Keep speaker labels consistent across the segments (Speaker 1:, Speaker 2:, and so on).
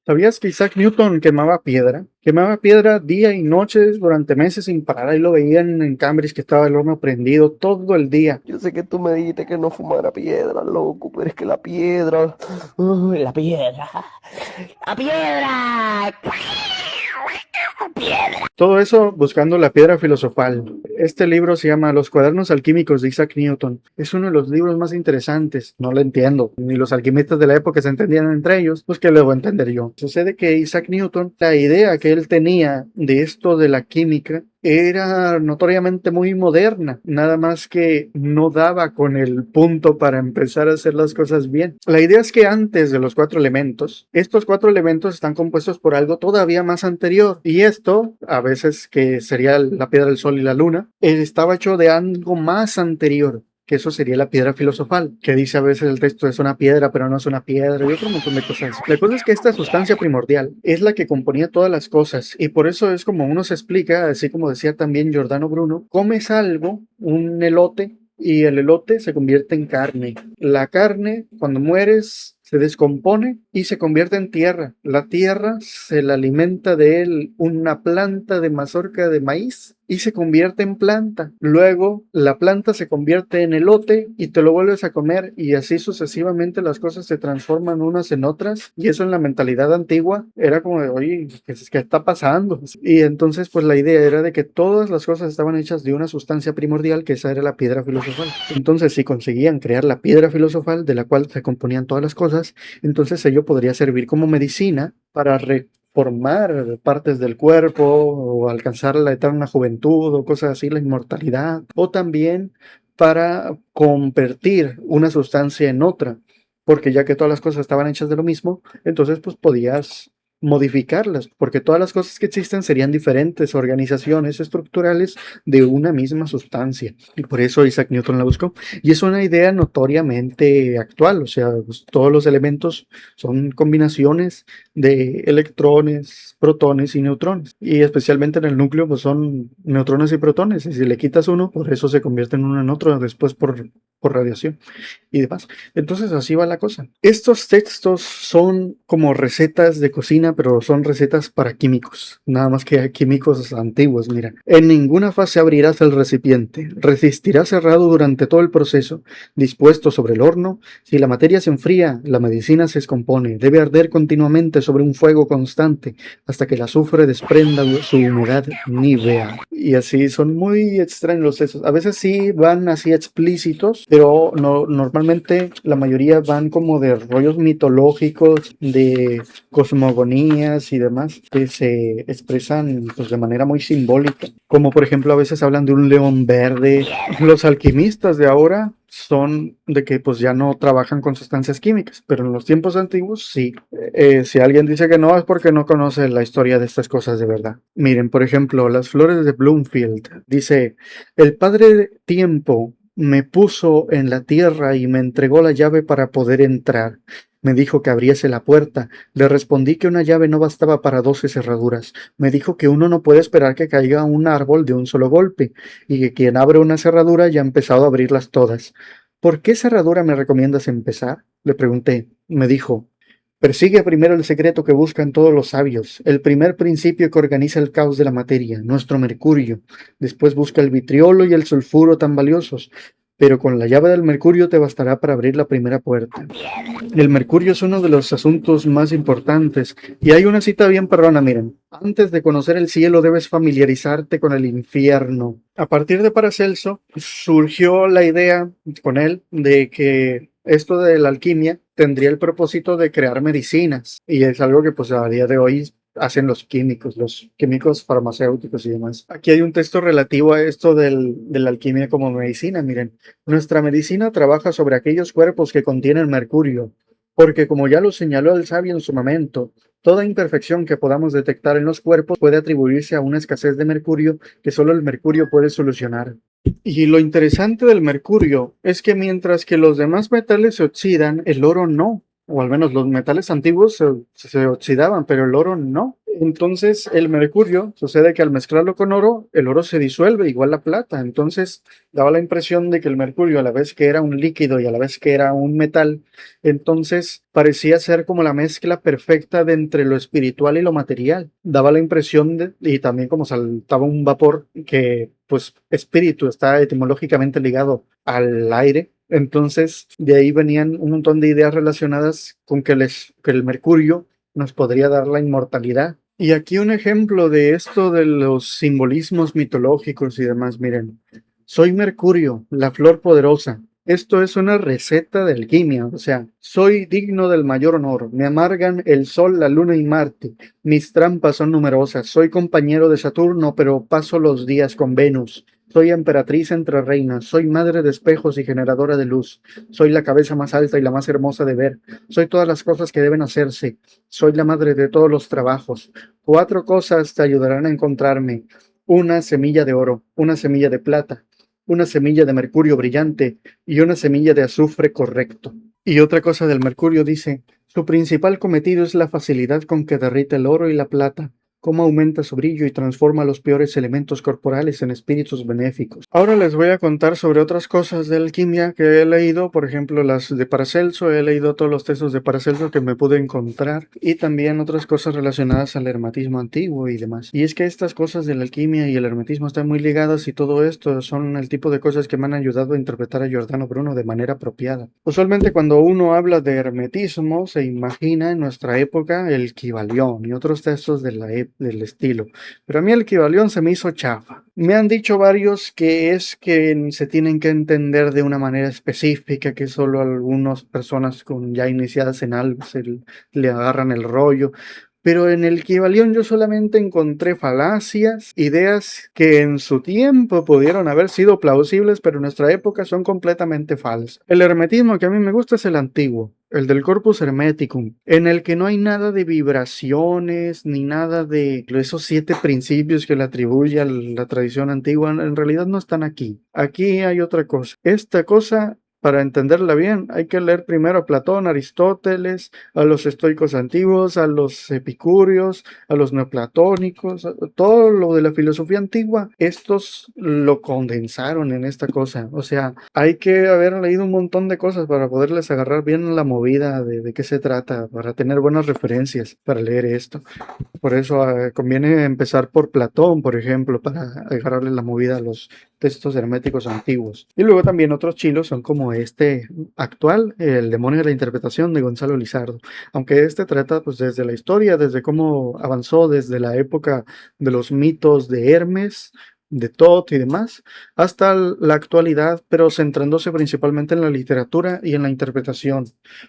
Speaker 1: ¿Sabías que Isaac Newton quemaba piedra? Quemaba piedra día y noche durante meses sin parar. Ahí lo veían en Cambridge que estaba el horno prendido todo el día.
Speaker 2: Yo sé que tú me dijiste que no fumara piedra, loco, pero es que la piedra. La piedra. ¡La piedra! ¡Piedra!
Speaker 1: Todo eso buscando la piedra filosofal. Este libro se llama Los cuadernos alquímicos de Isaac Newton. Es uno de los libros más interesantes. No lo entiendo. Ni los alquimistas de la época se entendían entre ellos. Pues que lo voy a entender yo. Sucede que Isaac Newton, la idea que él tenía de esto de la química era notoriamente muy moderna, nada más que no daba con el punto para empezar a hacer las cosas bien. La idea es que antes de los cuatro elementos, estos cuatro elementos están compuestos por algo todavía más anterior, y esto, a veces que sería la piedra del sol y la luna, estaba hecho de algo más anterior, que eso sería la piedra filosofal, que dice a veces el texto es una piedra, pero no es una piedra, y otro montón de cosas. La cosa es que esta sustancia primordial es la que componía todas las cosas, y por eso es como uno se explica, así como decía también Giordano Bruno, comes algo, un elote, y el elote se convierte en carne. La carne, cuando mueres, se descompone y se convierte en tierra. La tierra se la alimenta de él una planta de mazorca de maíz y se convierte en planta. Luego la planta se convierte en elote y te lo vuelves a comer, y así sucesivamente las cosas se transforman unas en otras, y eso en la mentalidad antigua era como de, oye, ¿qué está pasando? Y entonces pues la idea era de que todas las cosas estaban hechas de una sustancia primordial, que esa era la piedra filosofal. Entonces si conseguían crear la piedra filosofal de la cual se componían todas las cosas, entonces ello podría servir como medicina para formar partes del cuerpo o alcanzar la eterna juventud o cosas así, la inmortalidad, o también para convertir una sustancia en otra, porque ya que todas las cosas estaban hechas de lo mismo, entonces pues podías modificarlas, porque todas las cosas que existen serían diferentes organizaciones estructurales de una misma sustancia, y por eso Isaac Newton la buscó. Y es una idea notoriamente actual, o sea, pues, todos los elementos son combinaciones de electrones, protones y neutrones. Y especialmente en el núcleo, pues son neutrones y protones. Y si le quitas uno, por eso se convierte en uno en otro después por radiación y demás. Entonces así va la cosa. Estos textos son como recetas de cocina, pero son recetas para químicos. Nada más que químicos antiguos, mira. En ninguna fase abrirás el recipiente. Resistirá cerrado durante todo el proceso, dispuesto sobre el horno. Si la materia se enfría, la medicina se descompone. Debe arder continuamente sobre un fuego constante hasta que el azufre desprenda su humedad nívea. Y así son muy extraños los textos. A veces sí van así explícitos, pero no, normalmente la mayoría van como de rollos mitológicos, de cosmogonías y demás, que se expresan pues, de manera muy simbólica. Como por ejemplo a veces hablan de un león verde. Los alquimistas de ahora son de que pues ya no trabajan con sustancias químicas, pero en los tiempos antiguos sí. Si alguien dice que no, es porque no conoce la historia de estas cosas de verdad. Miren, por ejemplo, las flores de Bloomfield. Dice, el padre tiempo me puso en la tierra y me entregó la llave para poder entrar. Me dijo que abriese la puerta. Le respondí que una llave no bastaba para 12 cerraduras. Me dijo que uno no puede esperar que caiga un árbol de un solo golpe, y que quien abre una cerradura ya ha empezado a abrirlas todas. ¿Por qué cerradura me recomiendas empezar? Le pregunté. Me dijo, persigue primero el secreto que buscan todos los sabios, el primer principio que organiza el caos de la materia, nuestro mercurio. Después busca el vitriolo y el sulfuro tan valiosos, pero con la llave del mercurio te bastará para abrir la primera puerta. El mercurio es uno de los asuntos más importantes, y hay una cita bien perrona, miren. Antes de conocer el cielo debes familiarizarte con el infierno. A partir de Paracelso surgió la idea con él de que esto de la alquimia tendría el propósito de crear medicinas, y es algo que pues a día de hoy hacen los químicos farmacéuticos y demás. Aquí hay un texto relativo a esto de la alquimia como medicina. Miren, nuestra medicina trabaja sobre aquellos cuerpos que contienen mercurio, porque como ya lo señaló el sabio en su momento, toda imperfección que podamos detectar en los cuerpos puede atribuirse a una escasez de mercurio que solo el mercurio puede solucionar. Y lo interesante del mercurio es que mientras que los demás metales se oxidan, el oro no. o al menos los metales antiguos se oxidaban, pero el oro no. Entonces el mercurio, sucede que al mezclarlo con oro, el oro se disuelve, igual la plata. Entonces daba la impresión de que el mercurio, a la vez que era un líquido y a la vez que era un metal, entonces parecía ser como la mezcla perfecta de entre lo espiritual y lo material. Daba la impresión de, y también como saltaba un vapor, que pues espíritu está etimológicamente ligado al aire. Entonces de ahí venían un montón de ideas relacionadas con que el mercurio nos podría dar la inmortalidad. Y aquí un ejemplo de esto de los simbolismos mitológicos y demás, miren, soy Mercurio, la flor poderosa. Esto es una receta de alquimia, o sea, soy digno del mayor honor, me amargan el sol, la luna y Marte, mis trampas son numerosas, soy compañero de Saturno, pero paso los días con Venus, soy emperatriz entre reinas, soy madre de espejos y generadora de luz, soy la cabeza más alta y la más hermosa de ver, soy todas las cosas que deben hacerse, soy la madre de todos los trabajos. 4 cosas te ayudarán a encontrarme: una semilla de oro, una semilla de plata, una semilla de mercurio brillante y una semilla de azufre correcto. Y otra cosa del mercurio dice: su principal cometido es la facilidad con que derrite el oro y la plata, cómo aumenta su brillo y transforma los peores elementos corporales en espíritus benéficos. Ahora les voy a contar sobre otras cosas de alquimia que he leído, por ejemplo las de Paracelso. He leído todos los textos de Paracelso que me pude encontrar, y también otras cosas relacionadas al hermetismo antiguo y demás. Y es que estas cosas de la alquimia y el hermetismo están muy ligadas, y todo esto son el tipo de cosas que me han ayudado a interpretar a Giordano Bruno de manera apropiada. Usualmente cuando uno habla de hermetismo se imagina en nuestra época el Kybalión y otros textos de la época del estilo, pero a mí el Kybalión se me hizo chafa. Me han dicho varios que es que se tienen que entender de una manera específica, que solo algunas personas con ya iniciadas en algo le agarran el rollo. Pero en el Kybalión yo solamente encontré falacias, ideas que en su tiempo pudieron haber sido plausibles, pero en nuestra época son completamente falsas. El hermetismo que a mí me gusta es el antiguo, el del Corpus Hermeticum, en el que no hay nada de vibraciones ni nada de esos 7 principios que le atribuye a la tradición antigua. En realidad no están aquí. Aquí hay otra cosa. Esta cosa, para entenderla bien, hay que leer primero a Platón, a Aristóteles, a los estoicos antiguos, a los epicúreos, a los neoplatónicos, todo lo de la filosofía antigua. Estos lo condensaron en esta cosa. O sea, hay que haber leído un montón de cosas para poderles agarrar bien la movida de qué se trata, para tener buenas referencias para leer esto. Por eso conviene empezar por Platón, por ejemplo, para agarrarle la movida a los textos herméticos antiguos. Y luego también otros chilos son como este actual, El demonio de la interpretación, de Gonzalo Lizardo. Aunque este trata pues desde la historia, desde cómo avanzó desde la época de los mitos de Hermes, de Thoth y demás, hasta la actualidad, pero centrándose principalmente en la literatura y en la interpretación,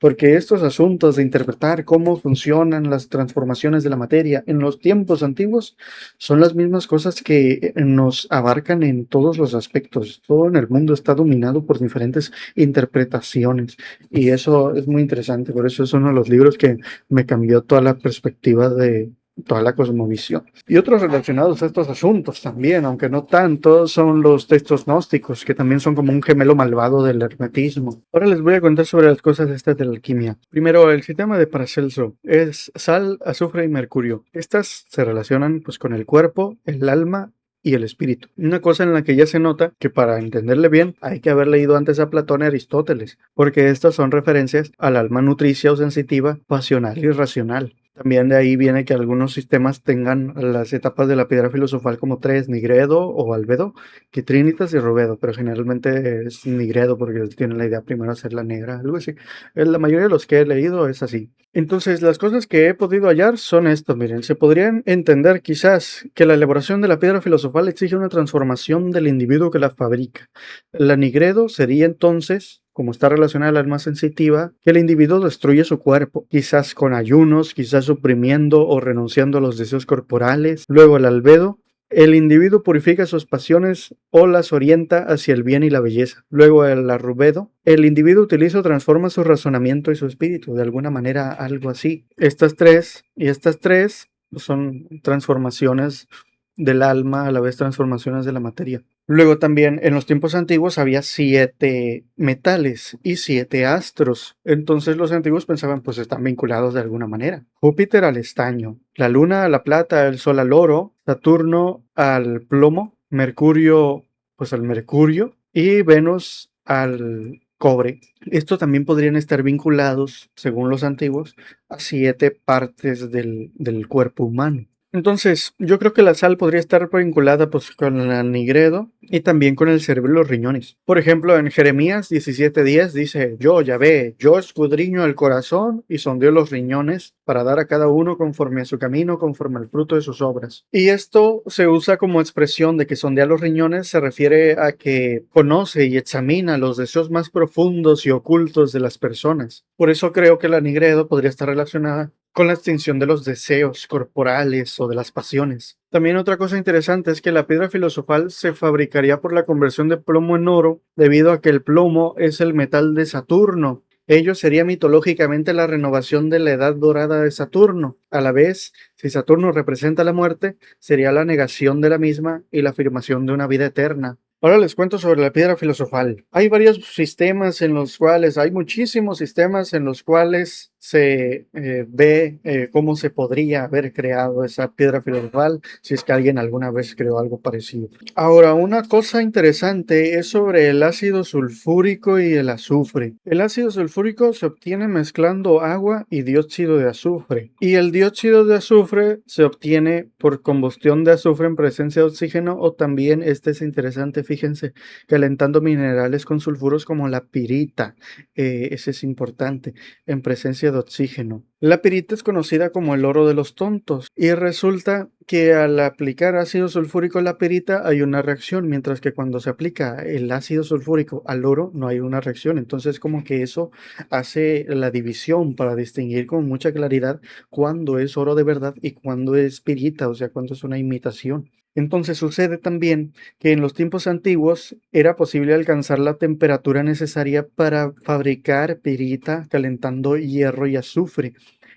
Speaker 1: porque estos asuntos de interpretar cómo funcionan las transformaciones de la materia en los tiempos antiguos son las mismas cosas que nos abarcan en todos los aspectos. Todo en el mundo está dominado por diferentes interpretaciones, y eso es muy interesante. Por eso es uno de los libros que me cambió toda la perspectiva de toda la cosmovisión. Y otros relacionados a estos asuntos también, aunque no tanto, son los textos gnósticos, que también son como un gemelo malvado del hermetismo. Ahora les voy a contar sobre las cosas estas de la alquimia. Primero, el sistema de Paracelso es sal, azufre y mercurio. Estas se relacionan pues con el cuerpo, el alma y el espíritu. Una cosa en la que ya se nota que para entenderle bien hay que haber leído antes a Platón y Aristóteles, porque estas son referencias al alma nutricia o sensitiva, pasional y racional. También de ahí viene que algunos sistemas tengan las etapas de la piedra filosofal como 3, Nigredo o Albedo, que Trinitas y Rubedo, pero generalmente es Nigredo porque tienen la idea primero de hacerla negra, algo así. La mayoría de los que he leído es así. Entonces, las cosas que he podido hallar son esto, miren, se podrían entender quizás que la elaboración de la piedra filosofal exige una transformación del individuo que la fabrica. La Nigredo sería entonces, como está relacionada al alma sensitiva, que el individuo destruye su cuerpo, quizás con ayunos, quizás suprimiendo o renunciando a los deseos corporales. Luego el albedo: el individuo purifica sus pasiones o las orienta hacia el bien y la belleza. Luego el arrubedo: el individuo utiliza o transforma su razonamiento y su espíritu, de alguna manera algo así. Estas tres son transformaciones del alma, a la vez transformaciones de la materia. Luego también en los tiempos antiguos había 7 metales y 7 astros. Entonces los antiguos pensaban pues están vinculados de alguna manera. Júpiter al estaño, la luna a la plata, el sol al oro, Saturno al plomo, Mercurio pues al mercurio y Venus al cobre. Estos también podrían estar vinculados, según los antiguos, a 7 partes del cuerpo humano. Entonces, yo creo que la sal podría estar vinculada pues con el anhidro y también con el cerebro y los riñones. Por ejemplo, en Jeremías 17:10 dice, yo, Yahvé, yo escudriño el corazón y sondeo los riñones para dar a cada uno conforme a su camino, conforme al fruto de sus obras. Y esto se usa como expresión de que sondea los riñones, se refiere a que conoce y examina los deseos más profundos y ocultos de las personas. Por eso creo que el anhidro podría estar relacionada con la extinción de los deseos corporales o de las pasiones. También otra cosa interesante es que la piedra filosofal se fabricaría por la conversión de plomo en oro, debido a que el plomo es el metal de Saturno. Ello sería mitológicamente la renovación de la edad dorada de Saturno. A la vez, si Saturno representa la muerte, sería la negación de la misma y la afirmación de una vida eterna. Ahora les cuento sobre la piedra filosofal. Hay muchísimos sistemas en los cuales se ve cómo se podría haber creado esa piedra filosofal, si es que alguien alguna vez creó algo parecido. Ahora, una cosa interesante es sobre el ácido sulfúrico y el azufre. El ácido sulfúrico se obtiene mezclando agua y dióxido de azufre, y el dióxido de azufre se obtiene por combustión de azufre en presencia de oxígeno, o también, este es interesante, fíjense, calentando minerales con sulfuros como la pirita. Ese es importante, en presencia de oxígeno. La pirita es conocida como el oro de los tontos, y resulta que al aplicar ácido sulfúrico a la pirita hay una reacción, mientras que cuando se aplica el ácido sulfúrico al oro no hay una reacción. Entonces como que eso hace la división para distinguir con mucha claridad cuándo es oro de verdad y cuándo es pirita, o sea, cuándo es una imitación. Entonces sucede también que en los tiempos antiguos era posible alcanzar la temperatura necesaria para fabricar pirita calentando hierro y azufre.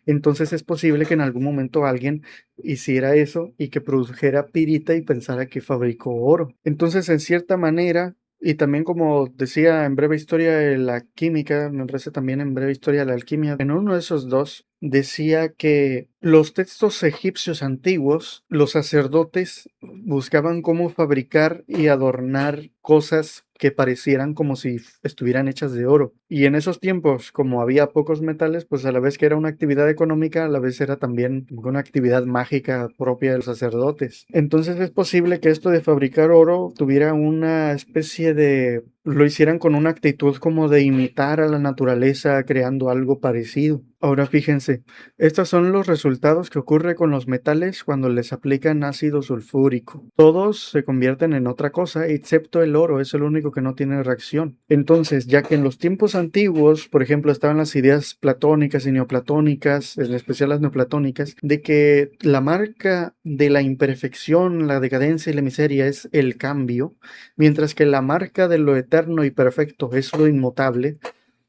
Speaker 1: Entonces es posible que en algún momento alguien hiciera eso y que produjera pirita y pensara que fabricó oro. Entonces, en cierta manera, y también como decía en Breve Historia de la Química, me parece también en Breve Historia de la Alquimia, en uno de esos dos decía que los textos egipcios antiguos, los sacerdotes buscaban cómo fabricar y adornar cosas que parecieran como si estuvieran hechas de oro. Y en esos tiempos, como había pocos metales, pues a la vez que era una actividad económica, a la vez era también una actividad mágica propia de los sacerdotes. Entonces es posible que esto de fabricar oro tuviera una especie de... lo hicieran con una actitud como de imitar a la naturaleza creando algo parecido. Ahora fíjense, estos son los resultados que ocurre con los metales cuando les aplican ácido sulfúrico. Todos se convierten en otra cosa, excepto el oro, es el único que no tiene reacción. Entonces, ya que en los tiempos antiguos, por ejemplo, estaban las ideas platónicas y neoplatónicas, en especial las neoplatónicas, de que la marca de la imperfección, la decadencia y la miseria es el cambio, mientras que la marca de lo eterno y perfecto es lo inmutable.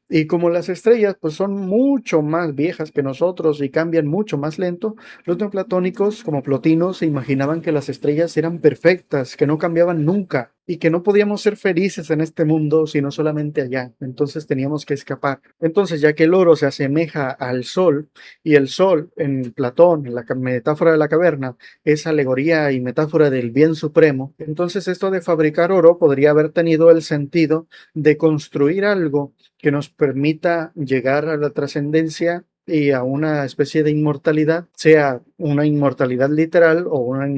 Speaker 1: Y como las estrellas pues son mucho más viejas que nosotros y cambian mucho más lento, los neoplatónicos como Plotino se imaginaban que las estrellas eran perfectas, que no cambiaban nunca y que no podíamos ser felices en este mundo sino solamente allá. Entonces teníamos que escapar. Entonces, ya que el oro se asemeja al sol y el sol en Platón, en la metáfora de la caverna, es alegoría y metáfora del bien supremo, entonces esto de fabricar oro podría haber tenido el sentido de construir algo que nos permita llegar a la trascendencia y a una especie de inmortalidad, sea una inmortalidad literal o una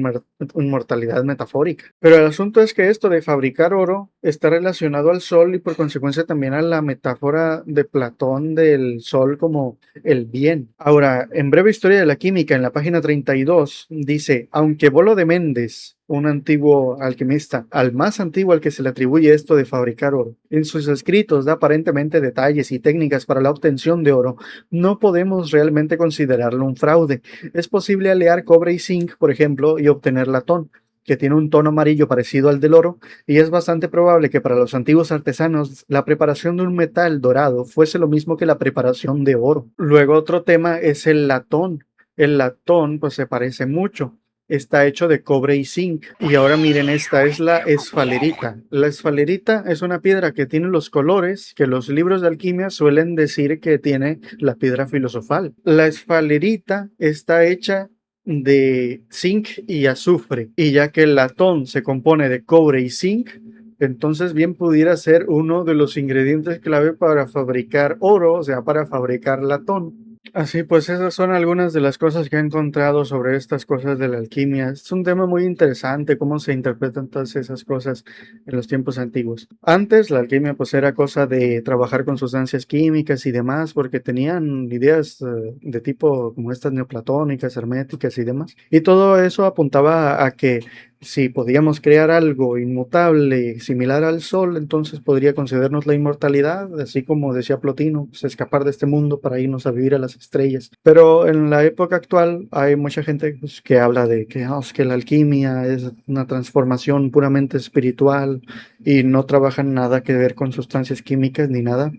Speaker 1: inmortalidad metafórica. Pero el asunto es que esto de fabricar oro está relacionado al sol y por consecuencia también a la metáfora de Platón del sol como el bien. Ahora, en Breve Historia de la Química, en la página 32, dice, aunque Bolo de Méndez, un antiguo alquimista, al más antiguo al que se le atribuye esto de fabricar oro, en sus escritos da aparentemente detalles y técnicas para la obtención de oro, no podemos realmente considerarlo un fraude. Es posible alear cobre y zinc, por ejemplo, y obtener latón, que tiene un tono amarillo parecido al del oro, y es bastante probable que para los antiguos artesanos la preparación de un metal dorado fuese lo mismo que la preparación de oro. Luego otro tema es el latón. El latón pues se parece mucho. está hecho de cobre y zinc. Y ahora miren, esta es la esfalerita. La esfalerita es una piedra que tiene los colores que los libros de alquimia suelen decir que tiene la piedra filosofal. La esfalerita está hecha de zinc y azufre, y ya que el latón se compone de cobre y zinc, entonces bien pudiera ser uno de los ingredientes clave para fabricar oro, o sea, para fabricar latón. Así pues, esas son algunas de las cosas que he encontrado sobre estas cosas de la alquimia. Es un tema muy interesante, cómo se interpretan todas esas cosas en los tiempos antiguos. Antes, la alquimia pues era cosa de trabajar con sustancias químicas y demás, porque tenían ideas de tipo como estas neoplatónicas, herméticas y demás. Y todo eso apuntaba a que si podíamos crear algo inmutable, similar al Sol, entonces podría concedernos la inmortalidad, así como decía Plotino, pues, escapar de este mundo para irnos a vivir a las estrellas. Pero en la época actual hay mucha gente pues, que habla de que, es que la alquimia es una transformación puramente espiritual y no trabajan nada que ver con sustancias químicas ni nada.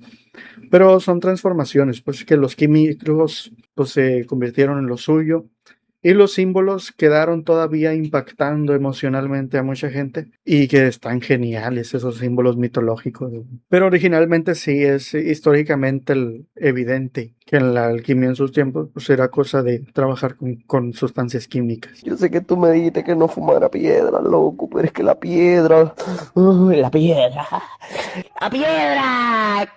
Speaker 1: Pero son transformaciones, pues que los químicos pues, se convirtieron en lo suyo y los símbolos quedaron todavía impactando emocionalmente a mucha gente y que están geniales esos símbolos mitológicos. Pero originalmente sí es históricamente evidente que en la alquimia en sus tiempos pues era cosa de trabajar con sustancias químicas.
Speaker 2: Yo sé que tú me dijiste que no fumara piedra, loco, pero es que la piedra... la piedra... ¡La piedra!